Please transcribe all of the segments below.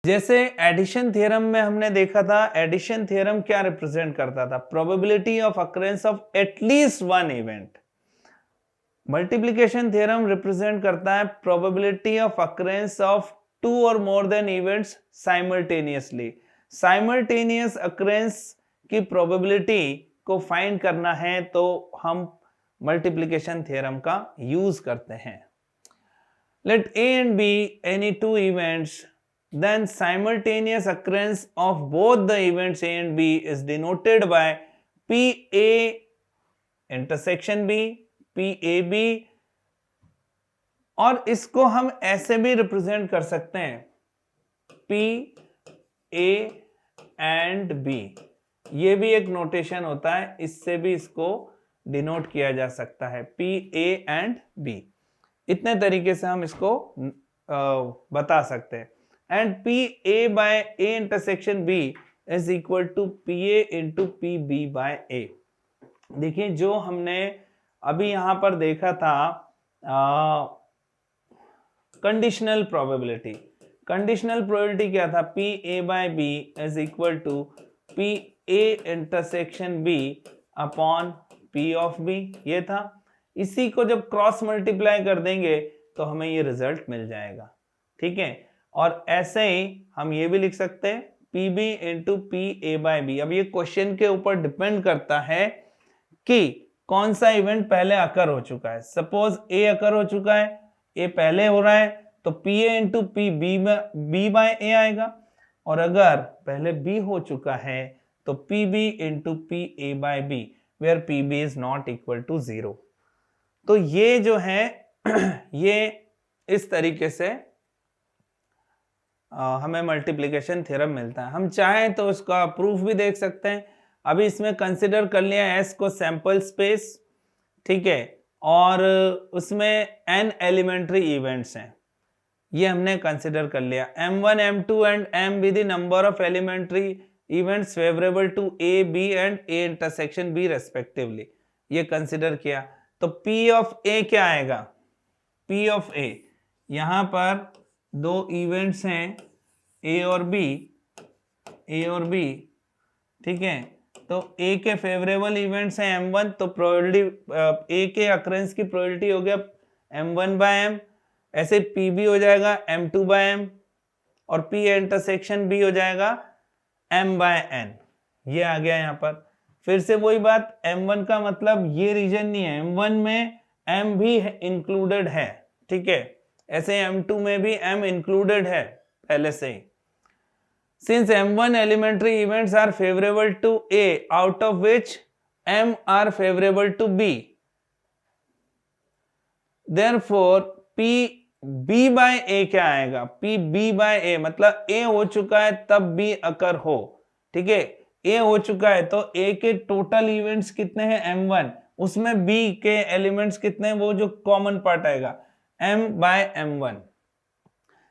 जैसे addition theorem में हमने देखा था, एडिशन थ्योरम क्या रिप्रेजेंट करता था? Probability of occurrence of at least one event. Multiplication theorem represent करता है probability of occurrence of two और more than events simultaneously. Simultaneous occurrence की प्रोबेबिलिटी को फाइंड करना है तो हम मल्टीप्लिकेशन थ्योरम का यूज करते हैं। Let A and B any two events, then simultaneous occurrence of both the events A and B is denoted by PA intersection B, PAB, और इसको हम ऐसे भी रिप्रेजेंट कर सकते हैं PA and B। ये भी एक नोटेशन होता है, इससे भी इसको डिनोट किया जा सकता है PA and B। इतने तरीके से हम इसको बता सकते हैं। And P A by A intersection B is equal to P A into P B by A. देखिए जो हमने अभी यहां पर देखा था कंडीशनल प्रोबेबिलिटी, कंडीशनल प्रोबेबिलिटी क्या था? P A by B is equal to P A intersection B upon P of B, ये था। इसी को जब क्रॉस मल्टीप्लाई कर देंगे तो हमें ये रिजल्ट मिल जाएगा, ठीक है। और ऐसे ही हम ये भी लिख सकते हैं P B into P A by B. अब ये क्वेश्चन के ऊपर डिपेंड करता है कि कौन सा इवेंट पहले अकर हो चुका है। सपोज ए अकर हो चुका है, ए पहले हो रहा है तो P A into P B by A आएगा, और अगर पहले बी हो चुका है तो P B into P A by B, where P B is not equal to 0। तो ये जो है ये इस तरीके से हमें मल्टीप्लिकेशन थ्योरम मिलता है। हम चाहें तो उसका प्रूफ भी देख सकते हैं। अभी इसमें कंसिडर कर लिया एस को सैंपल स्पेस, ठीक है, और उसमें n एलिमेंट्री इवेंट्स हैं, ये हमने कंसिडर कर लिया। m1 m2 and m be the number of elementary events favourable to a b and a intersection b respectively, ये कंसिडर किया। तो P ऑफ A क्या आएगा? P ऑफ A, यहां पर दो इवेंट्स हैं A और B, ठीक है। तो A के फेवरेबल इवेंट्स हैं M1, तो प्रोबेबिलिटी A के अकरेंस की प्रोबेबिलिटी हो गया M1 बाय M, ऐसे PB हो जाएगा M2 बाय M, और P इंटरसेक्शन B हो जाएगा M बाय N। ये आ गया यहाँ पर। फिर से वही बात, M1 का मतलब ये रीजन नहीं है, M1 में M भी इंक्लूडेड है, ठीक है। ऐसे M2 में भी M इंक्लूडेड है पहले से ही। Since M1 elementary events are favorable to A, out of which M are favorable to B, therefore P B by A क्या आएगा? P B by A मतलब A हो चुका है तब B अकर हो, ठीक है। A हो चुका है तो A के टोटल इवेंट्स कितने हैं? M1, उसमें B के एलिमेंट्स कितने हैं? वो जो कॉमन पार्ट आएगा M by M1।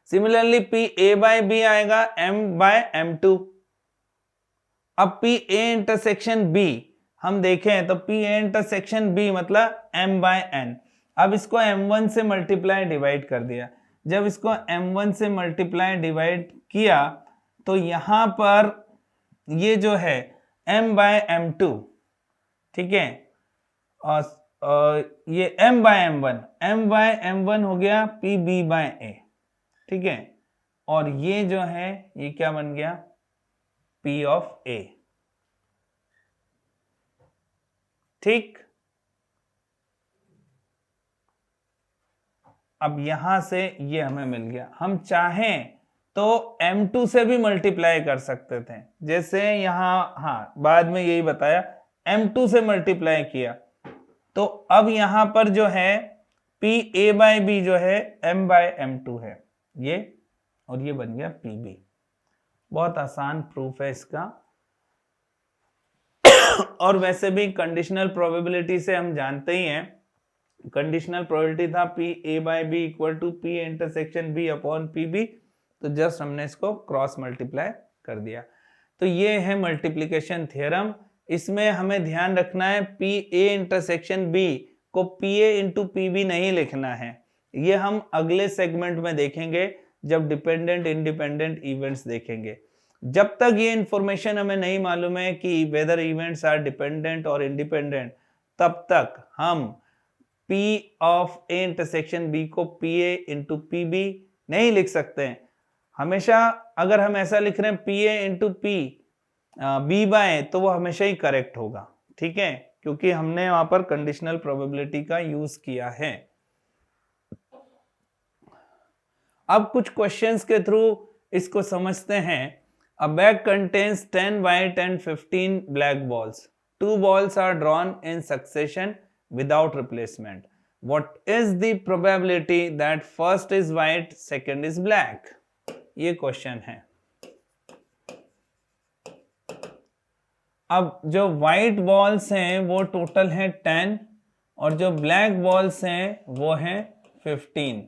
Similarly P A by B आएगा M बाय M2। अब P A इंटरसेक्शन B हम देखें तो P A इंटरसेक्शन B मतलब M बाय N। अब इसको M1 से मल्टीप्लाई डिवाइड कर दिया। जब इसको M1 से मल्टीप्लाई डिवाइड किया तो यहां पर ये जो है M बाय M2, ठीक है, और ये M बाय M1 हो गया P B बाय A, ठीक है, और ये जो है ये क्या बन गया? P ऑफ A, ठीक। अब यहां से ये हमें मिल गया। हम चाहें तो M2 से भी मल्टीप्लाई कर सकते थे, जैसे यहां, हाँ बाद में यही बताया, M2 से मल्टीप्लाई किया तो अब यहां पर जो है P A बाय B जो है M बाय M2 है ये, और ये बन गया PB। बहुत आसान प्रूफ है इसका। और वैसे भी कंडीशनल प्रोबेबिलिटी से हम जानते ही हैं, कंडीशनल प्रोबेबिलिटी था P A by B equal to P intersection B upon PB, तो जस्ट हमने इसको क्रॉस मल्टीप्लाई कर दिया। तो ये है मल्टीप्लिकेशन थ्योरम। इसमें हमें ध्यान रखना है P A इंटरसेक्शन B को P A इंटू PB नहीं लिखना है, ये हम अगले सेगमेंट में देखेंगे जब डिपेंडेंट इंडिपेंडेंट इवेंट्स देखेंगे। जब तक ये इंफॉर्मेशन हमें नहीं मालूम है कि वेदर इवेंट्स आर डिपेंडेंट और इंडिपेंडेंट, तब तक हम P of A intersection B को PA इंटू PB नहीं लिख सकते हैं। हमेशा अगर हम ऐसा लिख रहे हैं PA into P B by, तो वो हमेशा ही करेक्ट होगा, ठीक है, क्योंकि हमने वहां पर कंडीशनल प्रोबेबिलिटी का यूज किया है। अब कुछ क्वेश्चंस के थ्रू इसको समझते हैं। A bag contains 10 white and 15 black balls. 2 balls are drawn in succession without replacement. What is the probability that first is white, second is black? ये क्वेश्चन है। अब जो व्हाइट बॉल्स हैं वो टोटल है 10 और जो ब्लैक बॉल्स हैं वो है 15,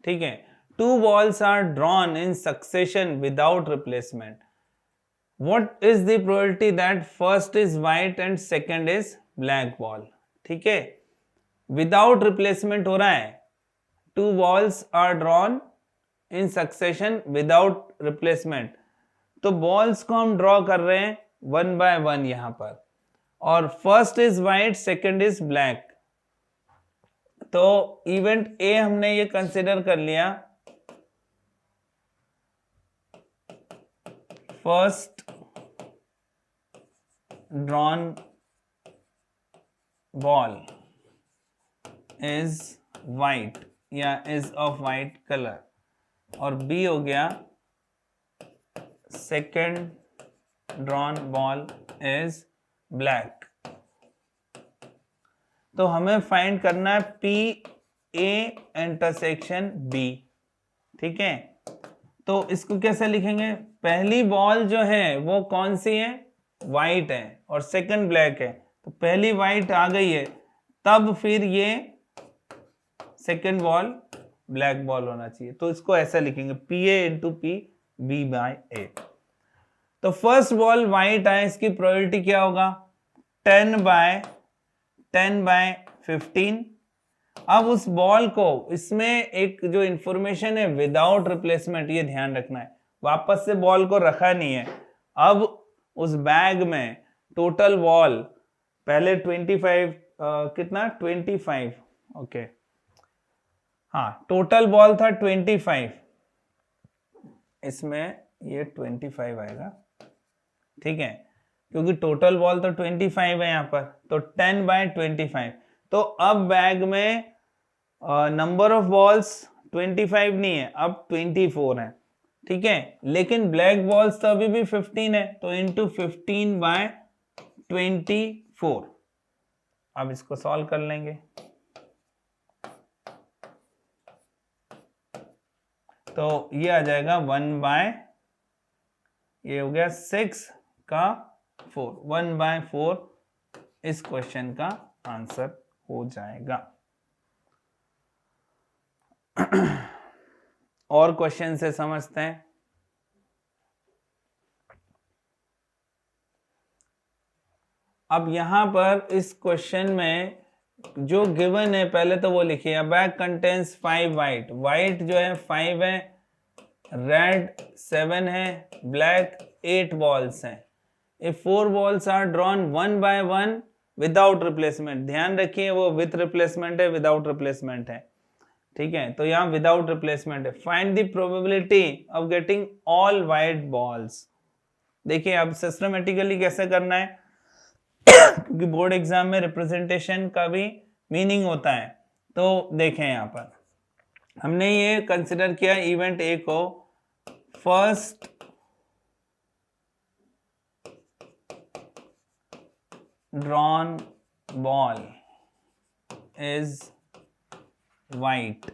ठीक है। 2 balls are drawn in succession without replacement. What is the probability that first is white and second is black ball? ठीक है, विदाउट रिप्लेसमेंट हो रहा है। 2 balls are drawn in succession without replacement, तो बॉल्स को हम ड्रॉ कर रहे हैं 1 by 1 यहां पर, और first is white, second is black. तो इवेंट ए हमने ये कंसिडर कर लिया, first drawn ball is white या is of white color, और B हो गया second drawn ball is black। तो हमें फाइंड करना है P A इंटरसेक्शन B, ठीक है। तो इसको कैसे लिखेंगे? पहली बॉल जो है वो कौन सी है? व्हाइट है, और सेकंड ब्लैक है, तो पहली व्हाइट आ गई है, तब फिर ये सेकंड बॉल ब्लैक बॉल होना चाहिए। तो इसको ऐसा लिखेंगे PA into P B by A। तो फर्स्ट बॉल व्हाइट है, इसकी प्रोबेबिलिटी क्या होगा? 10 बाय 15। अब उस बॉल को, इसमें एक जो इंफॉर्मेशन है विदाउट रिप्लेसमेंट, ये ध्यान रखना है, वापस से बॉल को रखा नहीं है। अब उस बैग में टोटल बॉल पहले 25 कितना 25, ओके हाँ, टोटल बॉल था 25, इसमें ये 25 आएगा, ठीक है, क्योंकि टोटल बॉल तो 25 है यहाँ पर, तो 10 बाय 25। तो अब बैग में नंबर ऑफ बॉल्स 25 नहीं है, अब 24 है, ठीक है, लेकिन ब्लैक बॉल्स तो अभी भी 15 है, तो इंटू 15 बाय 24। अब इसको सॉल्व कर लेंगे। तो ये आ जाएगा 1 बाय, ये हो गया 6 का 4, 1 बाय 4 इस क्वेश्चन का आंसर हो जाएगा। और क्वेश्चन से समझते हैं। अब यहां पर इस क्वेश्चन में जो गिवन है पहले तो वो लिखिए। A bag contains 5 white, white जो है 5 है, रेड 7 है, ब्लैक 8 बॉल्स हैं। If 4 balls are drawn 1 by 1 without replacement, ध्यान रखिए वो विथ रिप्लेसमेंट है, विदाउट रिप्लेसमेंट है, ठीक है, तो यहाँ विदाउट रिप्लेसमेंट है। Find the probability of getting all white balls. देखिए अब सिस्टमेटिकली कैसे करना है, क्योंकि बोर्ड एग्जाम में रिप्रेजेंटेशन का भी मीनिंग होता है। तो देखें यहाँ पर हमने ये कंसिडर किया इवेंट ए को, first drawn ball is white,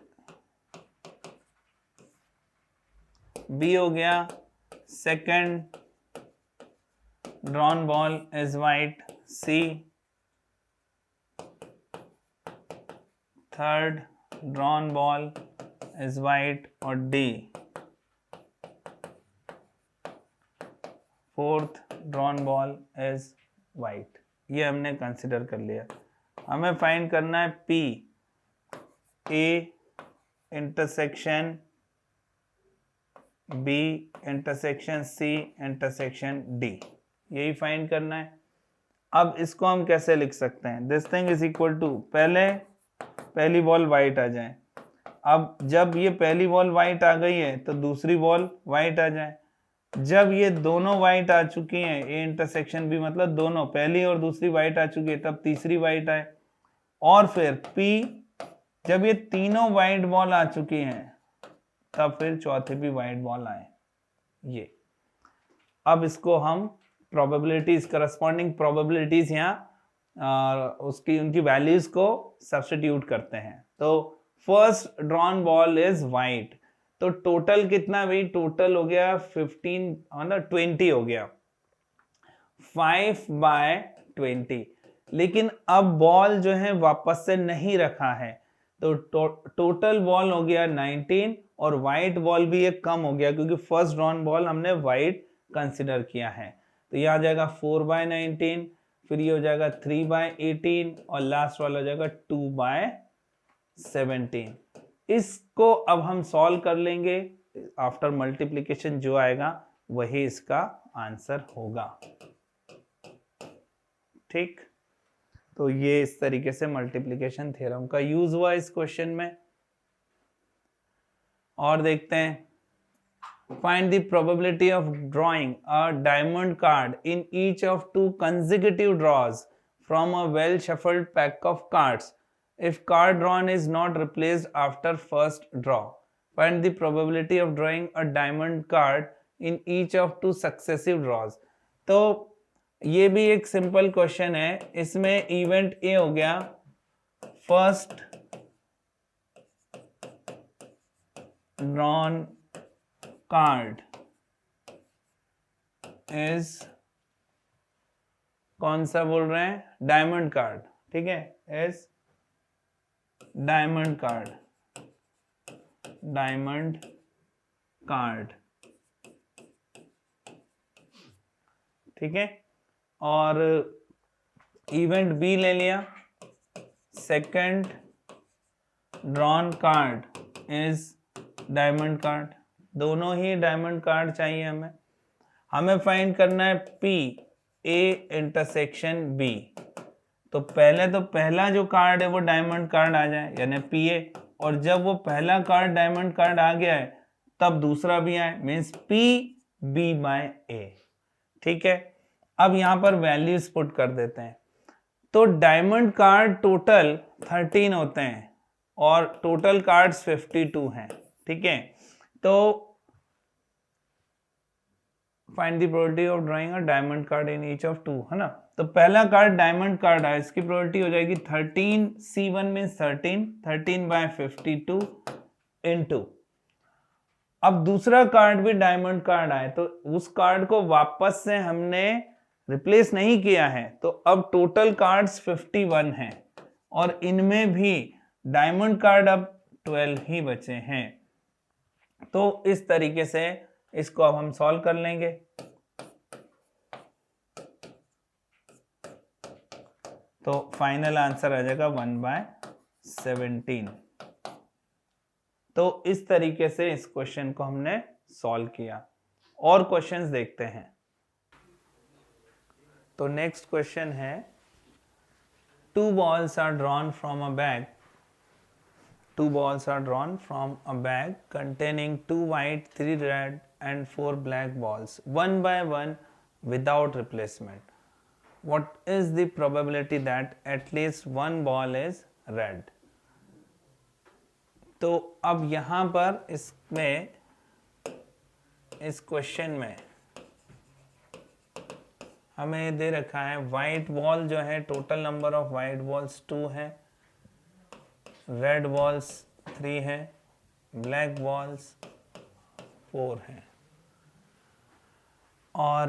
B हो गया second drawn ball is white, C third drawn ball is white, और D fourth drawn ball is white. ये हमने कंसिडर कर लिया। हमें फाइंड करना है P A intersection B intersection C intersection D, यही फाइंड करना है। अब इसको हम कैसे लिख सकते हैं, this thing is equal to, पहली बॉल वाइट आ जाए। अब जब ये पहली बॉल वाइट आ गई है तो दूसरी बॉल वाइट आ जाए। जब ये दोनों वाइट आ चुकी हैं, ए इंटरसेक्शन बी मतलब दोनों, पहली और दूसरी वाइट आ चुकी है, तब तीसरी वाइट आए। और फिर पी, जब ये तीनों वाइट बॉल आ चुकी हैं तब फिर चौथी भी वाइट बॉल आए। ये अब इसको हम प्रोबेबिलिटीज, करस्पॉन्डिंग प्रोबेबिलिटीज यहाँ उसकी उनकी वैल्यूज को सब्स्टिट्यूट करते हैं। तो first drawn ball is white, तो टोटल कितना भाई, टोटल हो गया 15 मतलब 20 हो गया, 5/20। लेकिन अब बॉल जो है वापस से नहीं रखा है, तो टोटल बॉल हो गया 19 और वाइट बॉल भी एक कम हो गया क्योंकि फर्स्ट ड्रॉन बॉल हमने वाइट कंसिडर किया है। तो यह आ जाएगा 4/19, फिर ये हो जाएगा 3/18 और लास्ट वाला हो जाएगा 2/17। इसको अब हम सॉल्व कर लेंगे, आफ्टर मल्टीप्लिकेशन जो आएगा वही इसका आंसर होगा। ठीक, तो ये इस तरीके से मल्टीप्लिकेशन थ्योरम का यूज हुआ इस क्वेश्चन में। और देखते हैं, find the probability of drawing a diamond card in each of 2 consecutive draws from a well shuffled pack of cards if card drawn is not replaced after first draw. Find the probability of drawing a diamond card in each of 2 successive draws. तो ये भी एक simple question है। इसमें event A हो गया, first drawn card is, कौन सा बोल रहे हैं, डायमंड कार्ड, ठीक है, is diamond card, diamond card, ठीक है। और इवेंट बी ले लिया, second drawn card is diamond card, दोनों ही डायमंड कार्ड चाहिए हमें फाइंड करना है पी ए इंटरसेक्शन बी। तो पहला जो कार्ड है वो डायमंड कार्ड आ जाए, यानी पी ए, और जब वो पहला कार्ड डायमंड कार्ड आ गया है तब दूसरा भी आए, मीन्स पी बी बाय ए, ठीक है। अब यहां पर वैल्यूज पुट कर देते हैं। तो डायमंड कार्ड टोटल 13 होते हैं और टोटल कार्ड्स 52 हैं, ठीक है। तो find the probability of drawing a diamond card in each of 2, है ना। तो पहला कार्ड डायमंड कार्ड है, इसकी प्रोबेबिलिटी हो जाएगी 13C1 मींस 13/52 इनटू, अब दूसरा कार्ड भी डायमंड कार्ड आए तो उस कार्ड को वापस से हमने रिप्लेस नहीं किया है, तो अब टोटल कार्ड्स 51 हैं और इनमें भी डायमंड कार्ड अब 12 ही बचे हैं। तो इस तरीके से इसको अब हम सॉल्व कर लेंगे। तो फाइनल आंसर आ जाएगा 1/17। तो इस तरीके से इस क्वेश्चन को हमने सॉल्व किया। और क्वेश्चंस देखते हैं। तो नेक्स्ट क्वेश्चन है, 2 balls are drawn from a bag. 2 balls are drawn from a bag containing 2 white, 3 red and 4 black balls, one by one without replacement. What is the probability that at least one ball is red? तो अब यहाँ पर इसमें, इस question में हमें दे रखा है वाइट बॉल जो है, total number of white balls 2 है, रेड बॉल्स 3 है, ब्लैक बॉल्स 4 है। और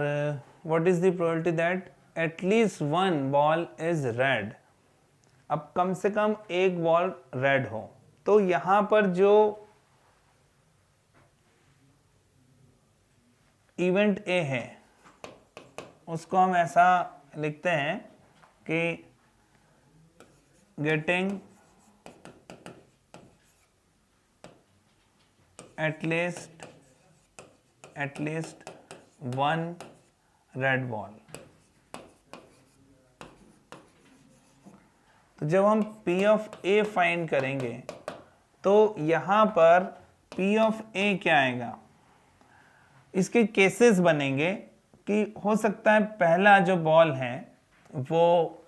what is the probability that at least one ball is red. अब कम से कम एक बॉल रेड हो। तो यहां पर जो इवेंट ए है उसको हम ऐसा लिखते हैं कि getting at least one red ball. तो जब हम P ऑफ A फाइंड करेंगे तो यहां पर P ऑफ A क्या आएगा, इसके केसेस बनेंगे कि हो सकता है पहला जो बॉल है वो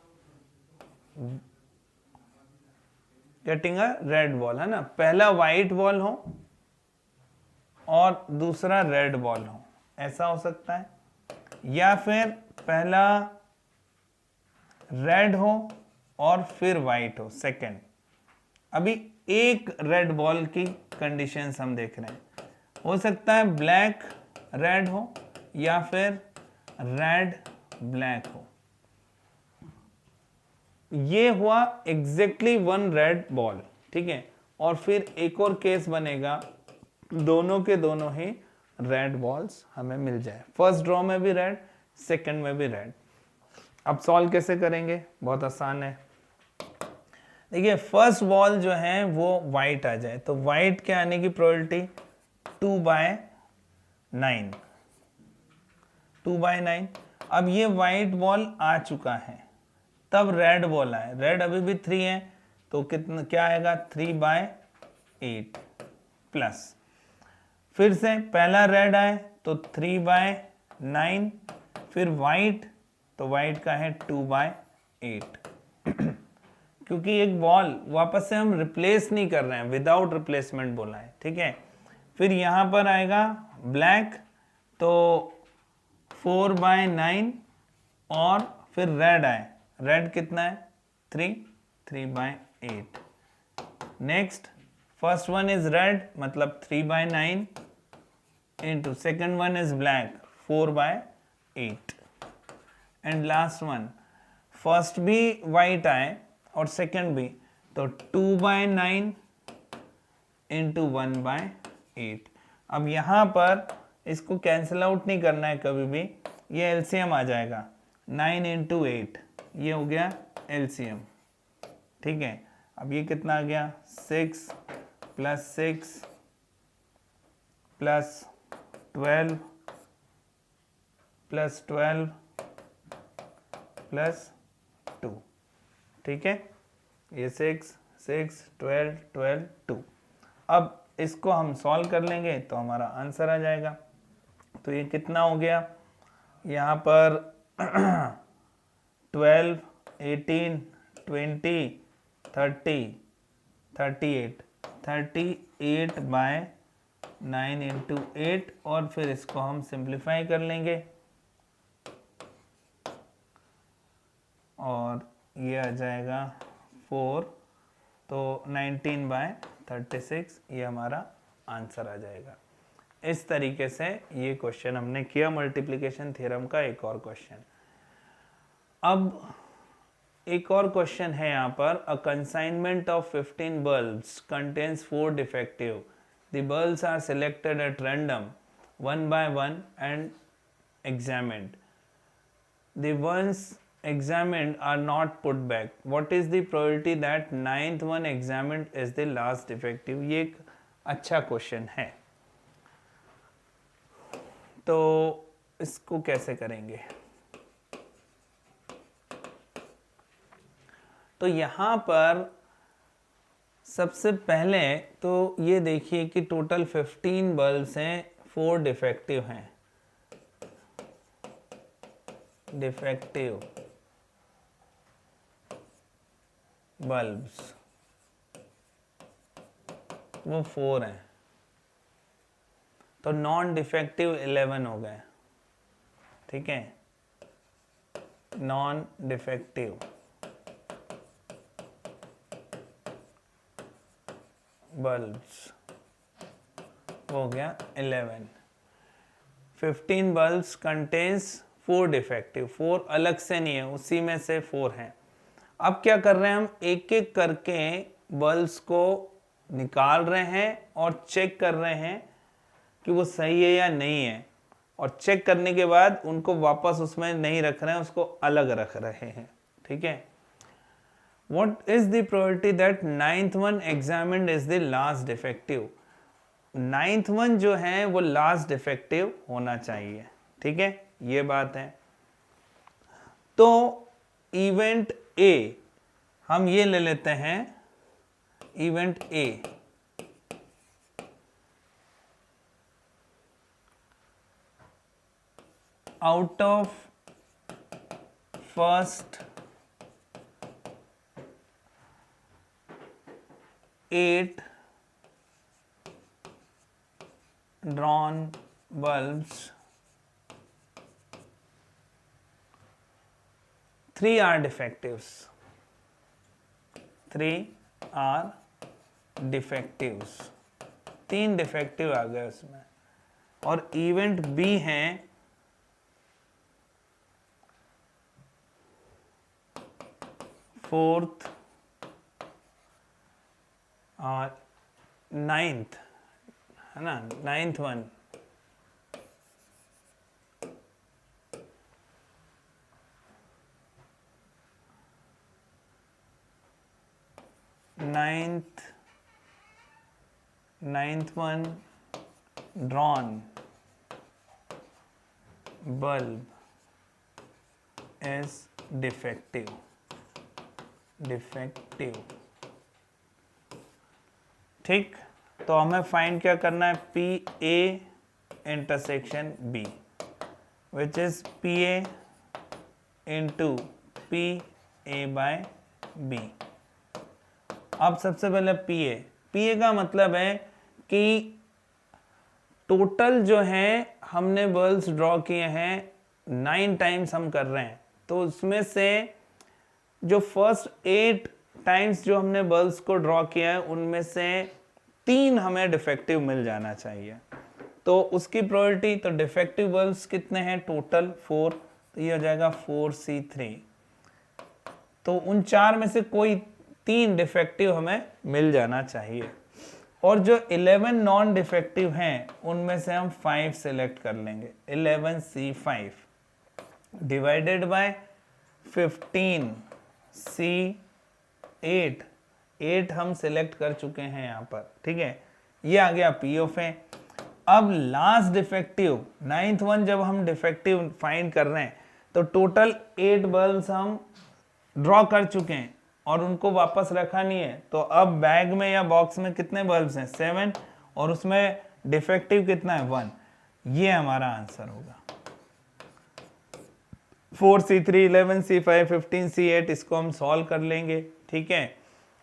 गेटिंग अ रेड बॉल, है ना, पहला वाइट बॉल हो और दूसरा रेड बॉल हो, ऐसा हो सकता है, या फिर पहला रेड हो और फिर वाइट हो सेकंड। अभी एक रेड बॉल की कंडीशंस हम देख रहे हैं, हो सकता है ब्लैक रेड हो या फिर रेड ब्लैक हो। ये हुआ एग्जैक्टली वन रेड बॉल, ठीक है। और फिर एक और केस बनेगा, दोनों के दोनों ही रेड बॉल्स हमें मिल जाए, फर्स्ट ड्रॉ में भी रेड, सेकंड में भी रेड। अब सॉल्व कैसे करेंगे, बहुत आसान है। देखिए फर्स्ट बॉल जो है वो वाइट आ जाए, तो वाइट के आने की प्रोबेबिलिटी 2/9, 2/9। अब ये वाइट बॉल आ चुका है, तब रेड बॉल आए, रेड अभी भी 3 है, तो कितना क्या आएगा, 3/8 प्लस, फिर से पहला रेड आए तो 3/9, फिर वाइट, तो वाइट का है 2/8 क्योंकि एक बॉल वापस से हम रिप्लेस नहीं कर रहे हैं, विदाउट रिप्लेसमेंट बोला है, ठीक है। फिर यहां पर आएगा ब्लैक, तो 4/9, और फिर रेड आए, रेड कितना है 3/8। Next first one is red, मतलब 3/9 into second one is black 4/8, and last one first भी वाइट आए और सेकेंड भी, तो 2/9 इंटू 1/8। अब यहां पर इसको कैंसिल आउट नहीं करना है कभी भी, ये एलसीएम आ जाएगा, 9 इंटू 8, ये हो गया एलसीएम, ठीक है। अब ये कितना आ गया, 6 + 6 + 12 + 12 + 2, ठीक है। ये 6 6 12 12 2। अब इसको हम सॉल्व कर लेंगे तो हमारा आंसर आ जाएगा। तो ये कितना हो गया, यहाँ पर 12 18 20 30 38 38/9 इंटू 8, और फिर इसको हम सिंप्लीफाई कर लेंगे और ये आ जाएगा 4, तो 19/36, ये हमारा आंसर आ जाएगा। इस तरीके से ये क्वेश्चन हमने किया, मल्टीप्लिकेशन थ्योरम का एक और क्वेश्चन। अब एक और क्वेश्चन है यहाँ पर, a consignment of 15 bulbs contains 4 defective, the bulbs are selected at random 1 by 1 and examined. The ones examined are not put back. What is the probability that 9th one examined is the last defective? ये एक अच्छा question है, तो इसको कैसे करेंगे। तो यहाँ पर सबसे पहले तो ये देखिए कि टोटल 15 बल्ब्स हैं, 4 डिफेक्टिव हैं, डिफेक्टिव बल्ब्स वो 4 हैं, तो नॉन डिफेक्टिव 11 हो गए, ठीक है। नॉन डिफेक्टिव बल्ब्स हो गया 11। 15 बल्ब्स कंटेन्स 4 डिफेक्टिव, 4 अलग से नहीं है, उसी में से 4 हैं। अब क्या कर रहे हैं हम, एक एक करके बल्ब्स को निकाल रहे हैं और चेक कर रहे हैं कि वो सही है या नहीं है, और चेक करने के बाद उनको वापस उसमें नहीं रख रहे हैं, उसको अलग रख रहे हैं, ठीक है। What is the probability that 9th one examined is the last defective? 9th one जो है वो लास्ट डिफेक्टिव होना चाहिए, ठीक है, ये बात है। तो इवेंट ए हम ये ले लेते हैं, event A out of first 8 drawn bulbs 3 are defectives, 3 are defectives, 3 defective आ गए उसमें। और इवेंट बी है फोर्थ और 9th, है ना, 9th one, ninth one drawn bulb is defective, ठीक। तो हमें फाइंड क्या करना है, P A intersection B, which is P A into P A by B. अब सबसे पहले पी ए का मतलब है कि टोटल जो है हमने बल्ब्स ड्रॉ किए हैं 9 टाइम्स हम कर रहे हैं, तो उसमें से जो फर्स्ट 8 टाइम्स जो हमने बल्ब्स को ड्रॉ किया है उनमें से 3 हमें डिफेक्टिव मिल जाना चाहिए। तो उसकी प्रोबेबिलिटी, तो डिफेक्टिव बल्ब्स कितने हैं टोटल 4, तो ये हो जाएगा 4C3। तो उन 4 में से कोई 3 डिफेक्टिव हमें मिल जाना चाहिए। और जो 11 नॉन डिफेक्टिव हैं उनमें से हम 5 सिलेक्ट कर लेंगे, 11C5 डिवाइडेड बाय 15C8, 8 हम सिलेक्ट कर चुके हैं यहाँ पर, ठीक है, ये आ गया पी ऑफ ए। अब लास्ट डिफेक्टिव 9th वन जब हम डिफेक्टिव फाइंड कर रहे हैं तो टोटल 8 बल्ब्स हम ड्रॉ कर चुके हैं और उनको वापस रखा नहीं है। तो अब बैग में या बॉक्स में कितने बल्ब्स हैं, 7, और उसमें डिफेक्टिव कितना है, 1। ये हमारा आंसर होगा 4C3, 11C5, 15C8। इसको हम सॉल्व कर लेंगे, ठीक है,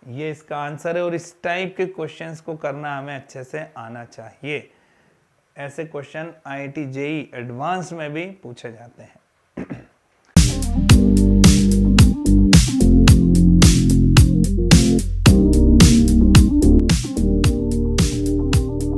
ये इसका आंसर है। और इस टाइप के क्वेश्चंस को करना हमें अच्छे से आना चाहिए। ऐसे क्वेश्चन IIT JEE एडवांस में भी पूछे जाते हैं।